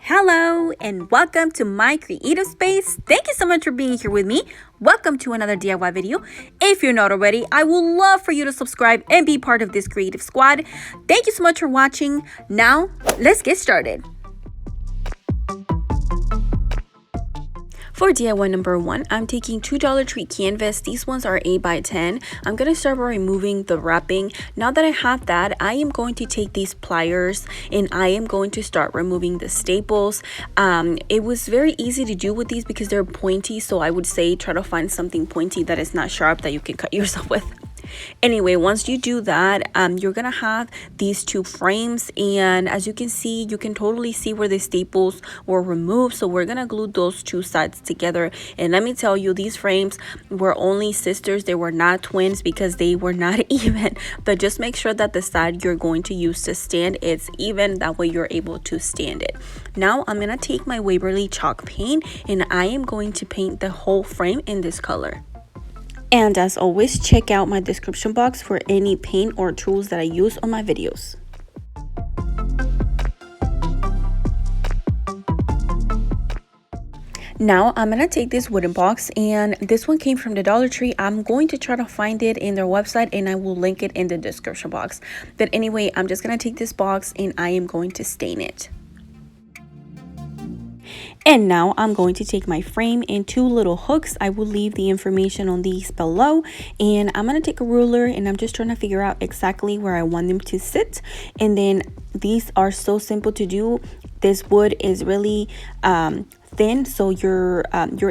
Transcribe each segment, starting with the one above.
Hello and welcome to my creative space. Thank you so much for being here with me. Welcome to another DIY video. If you're not already, I would love for you to subscribe and be part of this creative squad. Thank you so much for watching. Now, let's get started. For DIY number 1, I'm taking two Dollar Tree canvas. These ones are 8 by 10. I'm going to start by removing the wrapping. Now that I have that, I am going to take these pliers and I am going to start removing the staples. It was very easy to do with these because they're pointy, so I would say try to find something pointy that is not sharp that you can cut yourself with. Anyway, once you do that, you're gonna have these two frames, and as you can see, you can totally see where the staples were removed. So we're gonna glue those two sides together. And let me tell you, these frames were only sisters. They were not twins because they were not even. But just make sure that the side you're going to use to stand it's even, that way you're able to stand it. Now I'm gonna take my Waverly chalk paint and I am going to paint the whole frame in this color. And as always, check out my description box for any paint or tools that I use on my videos. Now I'm gonna take this wooden box, and this one came from the Dollar Tree. I'm going to try to find it in their website and I will link it in the description box. But anyway, I'm just gonna take this box and I am going to stain it. And now I'm going to take my frame and two little hooks. I will leave the information on these below. And I'm going to take a ruler and I'm just trying to figure out exactly where I want them to sit. And then these are so simple to do. This wood is really thin, so you're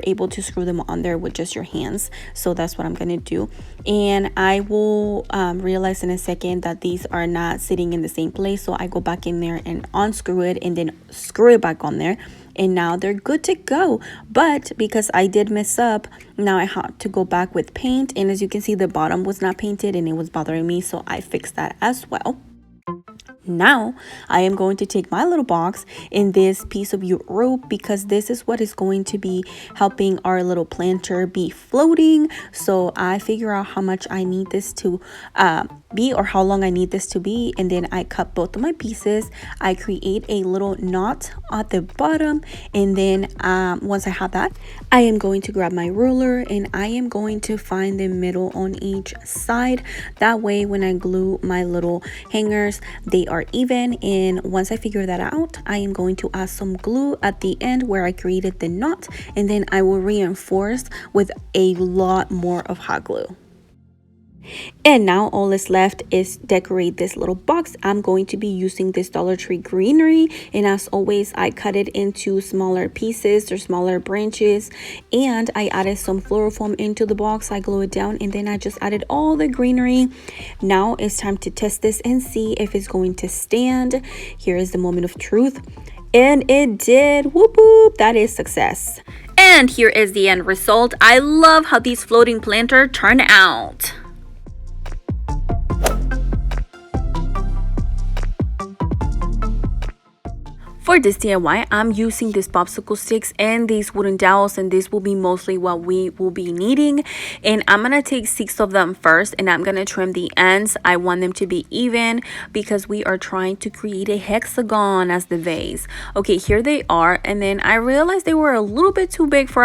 able to screw them on there with just your hands. So that's what I'm gonna do, and I will realize in a second that these are not sitting in the same place, so I go back in there and unscrew it and then screw it back on there, and now they're good to go. But because I did mess up, now I have to go back with paint, and as you can see, the bottom was not painted and it was bothering me, so I fixed that as well. Now I am going to take my little box in this piece of jute rope, because this is what is going to be helping our little planter be floating. So I figure out how much I need this to be, or how long I need this to be, and then I cut both of my pieces. I create a little knot at the bottom, and then once I have that, I am going to grab my ruler and I am going to find the middle on each side. That way when I glue my little hangers, they are even. And once I figure that out, I am going to add some glue at the end where I created the knot, and then I will reinforce with a lot more of hot glue. And now all that's left is decorate this little box. I'm going to be using this Dollar Tree greenery, and as always, I cut it into smaller pieces or smaller branches, and I added some fluorofoam into the box. I glue it down, and then I just added all the greenery. Now it's time to test this and see if it's going to stand. Here is the moment of truth, and it did. Whoop whoop, that is success. And here is the end result. I love how these floating planters turn out. For this DIY, I'm using these popsicle sticks and these wooden dowels, and this will be mostly what we will be needing. And I'm gonna take 6 of them first, and I'm gonna trim the ends. I want them to be even because we are trying to create a hexagon as the vase. Okay, here they are, and then I realized they were a little bit too big for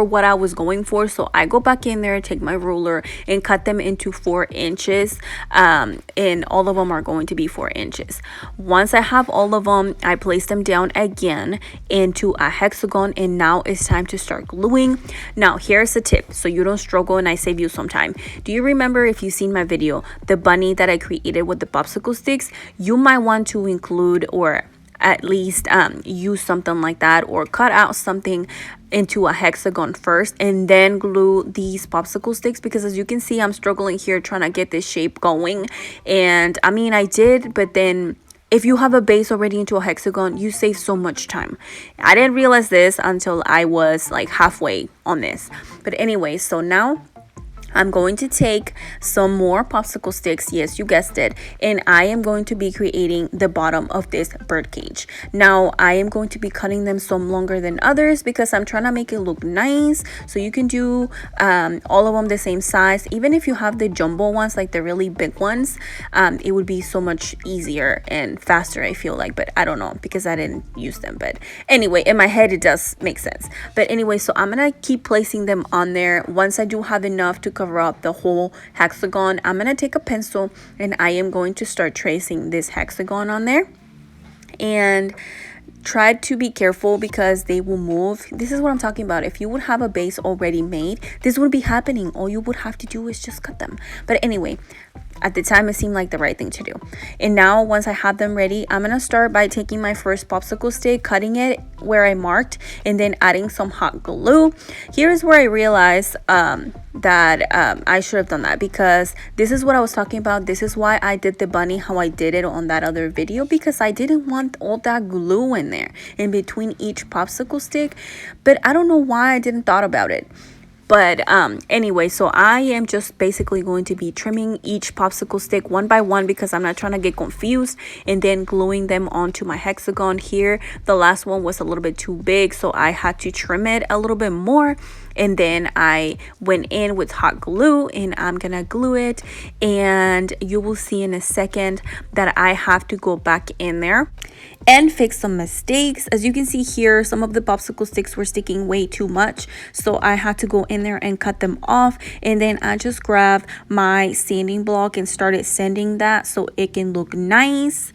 what I was going for. So I go back in there, take my ruler, and cut them into 4 inches. And all of them are going to be 4 inches. Once I have all of them, I place them down again into a hexagon, and now it's time to start gluing. Now here's a tip so you don't struggle and I save you some time. Do you remember, if you've seen my video, the bunny that I created with the popsicle sticks? You might want to include, or at least use something like that, or cut out something into a hexagon first and then glue these popsicle sticks, because as you can see, I'm struggling here trying to get this shape going. And I mean, I did, but then if you have a base already into a hexagon, you save so much time. I didn't realize this until I was like halfway on this. But anyway, so now I'm going to take some more popsicle sticks, yes, you guessed it, and I am going to be creating the bottom of this bird cage. Now, I am going to be cutting them some longer than others because I'm trying to make it look nice. So you can do all of them the same size. Even if you have the jumbo ones, like the really big ones, it would be so much easier and faster, I feel like, but I don't know because I didn't use them. But anyway, in my head, it does make sense. But anyway, so I'm gonna keep placing them on there. Once I do have enough to cover up the whole hexagon, I'm gonna take a pencil and I am going to start tracing this hexagon on there. And try to be careful because they will move. This is what I'm talking about. If you would have a base already made, this would be happening. All you would have to do is just cut them. But anyway, at the time, it seemed like the right thing to do. And now, once I have them ready, I'm going to start by taking my first popsicle stick, cutting it where I marked, and then adding some hot glue. Here's where I realized that I should have done that, because this is what I was talking about. This is why I did the bunny how I did it on that other video, because I didn't want all that glue in there in between each popsicle stick. But I don't know why I didn't thought about it. But anyway, so I am just basically going to be trimming each popsicle stick one by one because I'm not trying to get confused, and then gluing them onto my hexagon here. The last one was a little bit too big, so I had to trim it a little bit more. And then I went in with hot glue and I'm gonna glue it, and you will see in a second that I have to go back in there and fix some mistakes. As you can see here, some of the popsicle sticks were sticking way too much, so I had to go in there and cut them off. And then I just grabbed my sanding block and started sanding that so it can look nice.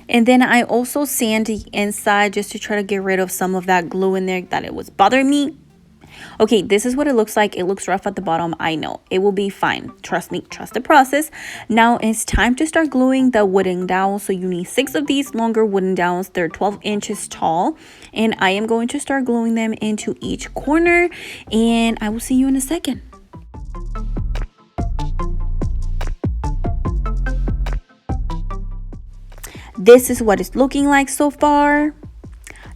And then I also sand the inside just to try to get rid of some of that glue in there that it was bothering me. Okay, this is what it looks like. It looks rough at the bottom. I know. It will be fine. Trust me. Trust the process. Now it's time to start gluing the wooden dowels. So you need 6 of these longer wooden dowels. They're 12 inches tall. And I am going to start gluing them into each corner. And I will see you in a second. This is what it's looking like so far.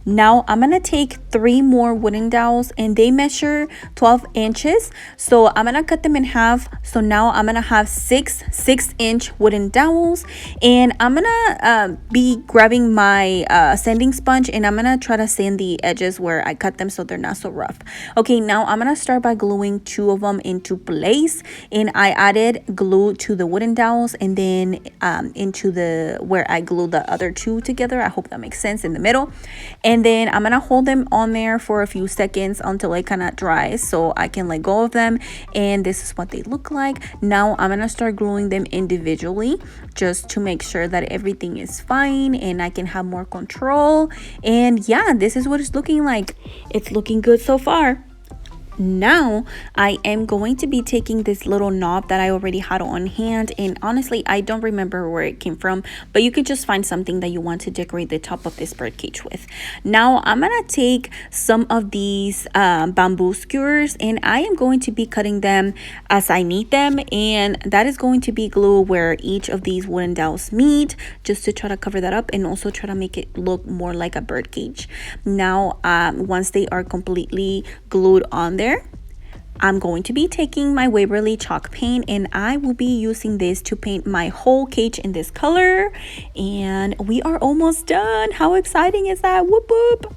Now I'm gonna take 3 more wooden dowels, and they measure 12 inches, so I'm gonna cut them in half. So now I'm gonna have 6-inch wooden dowels, and I'm gonna be grabbing my sanding sponge, and I'm gonna try to sand the edges where I cut them so they're not so rough. Okay, now I'm gonna start by gluing 2 of them into place, and I added glue to the wooden dowels and then into the where I glued the other 2 together. I hope that makes sense, in the middle. And then I'm gonna hold them on there for a few seconds until it kind of dries so I can let go of them. And this is what they look like. Now I'm gonna start gluing them individually just to make sure that everything is fine and I can have more control. And yeah, this is what it's looking like. It's looking good so far. Now I am going to be taking this little knob that I already had on hand, and honestly I don't remember where it came from, but you could just find something that you want to decorate the top of this bird cage with. Now I'm gonna take some of these bamboo skewers, and I am going to be cutting them as I need them, and that is going to be glue where each of these wooden dowels meet, just to try to cover that up and also try to make it look more like a bird cage. Now once they are completely glued on there, I'm going to be taking my Waverly chalk paint, and I will be using this to paint my whole cage in this color. And we are almost done. How exciting is that? Whoop whoop.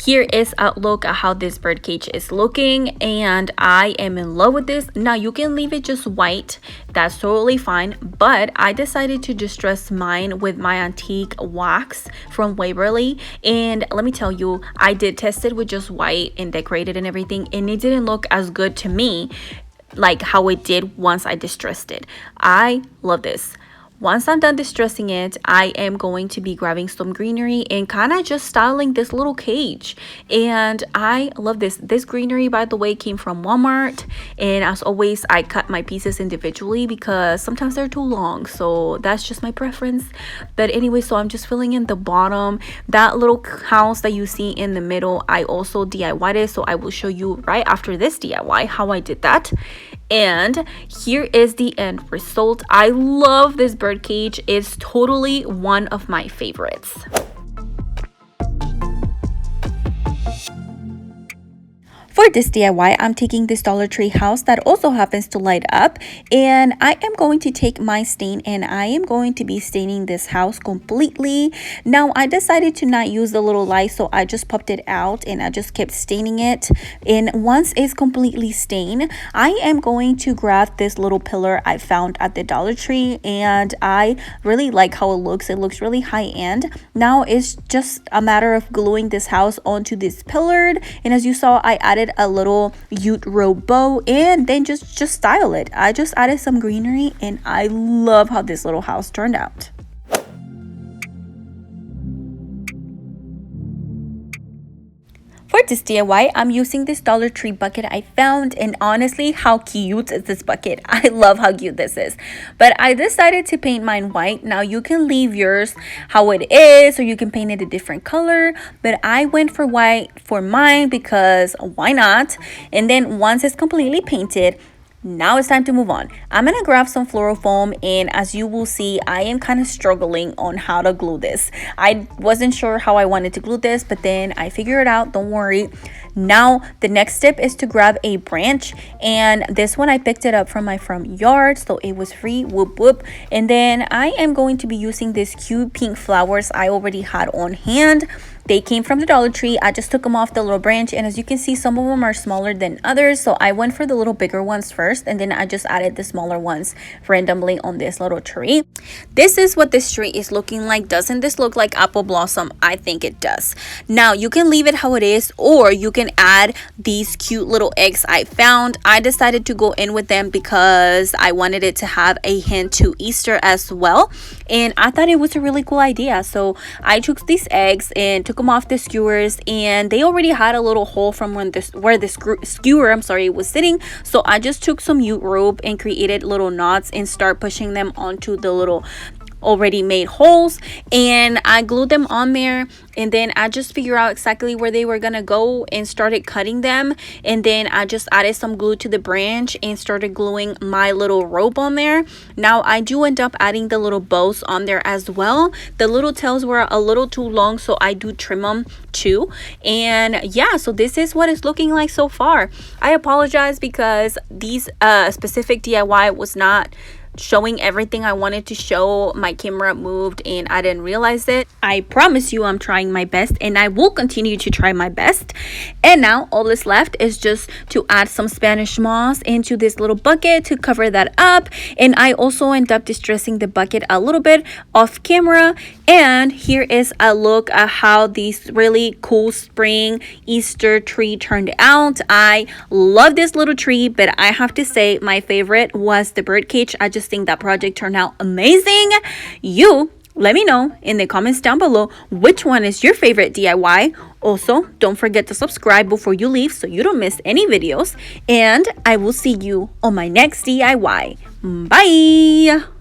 Here is a look at how this bird cage is looking, and I am in love with this. Now you can leave it just white, that's totally fine, but I decided to distress mine with my antique wax from Waverly. And let me tell you, I did test it with just white and decorated and everything, and it didn't look as good to me like how it did once I distressed it. I love this. Once I'm done distressing it, I am going to be grabbing some greenery and kind of just styling this little cage. And I love this. This greenery, by the way, came from Walmart. And as always, I cut my pieces individually because sometimes they're too long. So that's just my preference. But anyway, so I'm just filling in the bottom. That little house that you see in the middle, I also DIY'd it. So I will show you right after this DIY how I did that. And here is the end result. I love this bird cage. It's totally one of my favorites. For this DIY, I'm taking this Dollar Tree house that also happens to light up, and I am going to take my stain and I am going to be staining this house completely. Now, I decided to not use the little light, so I just popped it out and I just kept staining it. And once it's completely stained, I am going to grab this little pillar I found at the Dollar Tree, and I really like how it looks. It looks really high-end. Now, it's just a matter of gluing this house onto this pillar, and as you saw, I added a little jute rope bow and then just style it. I just added some greenery and I love how this little house turned out. For this DIY, I'm using this Dollar Tree bucket I found, and honestly, how cute is this bucket? I love how cute this is. But I decided to paint mine white. Now you can leave yours how it is, or you can paint it a different color, but I went for white for mine because why not? And then once it's completely painted, now it's time to move on. I'm gonna grab some floral foam, and as you will see, I am kind of struggling on how to glue this. I wasn't sure how I wanted to glue this, but then I figured it out. Don't worry. Now the next step is to grab a branch, and this one I picked it up from my front yard, so it was free. Whoop whoop. And then I am going to be using these cute pink flowers I already had on hand. They came from the Dollar Tree. I just took them off the little branch, and as you can see, some of them are smaller than others, so I went for the little bigger ones first, and then I just added the smaller ones randomly on this little tree. This is what this tree is looking like. Doesn't this look like apple blossom? I think it does. Now you can leave it how it is, or you can add these cute little eggs I found. I decided to go in with them because I wanted it to have a hint to Easter as well, and I thought it was a really cool idea. So I took these eggs and took them off the skewers, and they already had a little hole from where the skewer was sitting. So I just took some jute rope and created little knots and start pushing them onto the little already made holes, and I glued them on there. And then I just figured out exactly where they were gonna go and started cutting them, and then I just added some glue to the branch and started gluing my little rope on there. Now I do end up adding the little bows on there as well. The little tails were a little too long, so I do trim them too. And yeah, so this is what it's looking like so far. I apologize because these specific DIY was not showing everything I wanted to show. My camera moved and I didn't realize it. I promise you I'm trying my best, and I will continue to try my best. And now all that's left is just to add some Spanish moss into this little bucket to cover that up. And I also end up distressing the bucket a little bit off camera. And here is a look at how this really cool spring Easter tree turned out. I love this little tree, but I have to say my favorite was the birdcage. I just think that project turned out amazing. You let me know in the comments down below which one is your favorite DIY. Also, don't forget to subscribe before you leave so you don't miss any videos. And I will see you on my next DIY. Bye!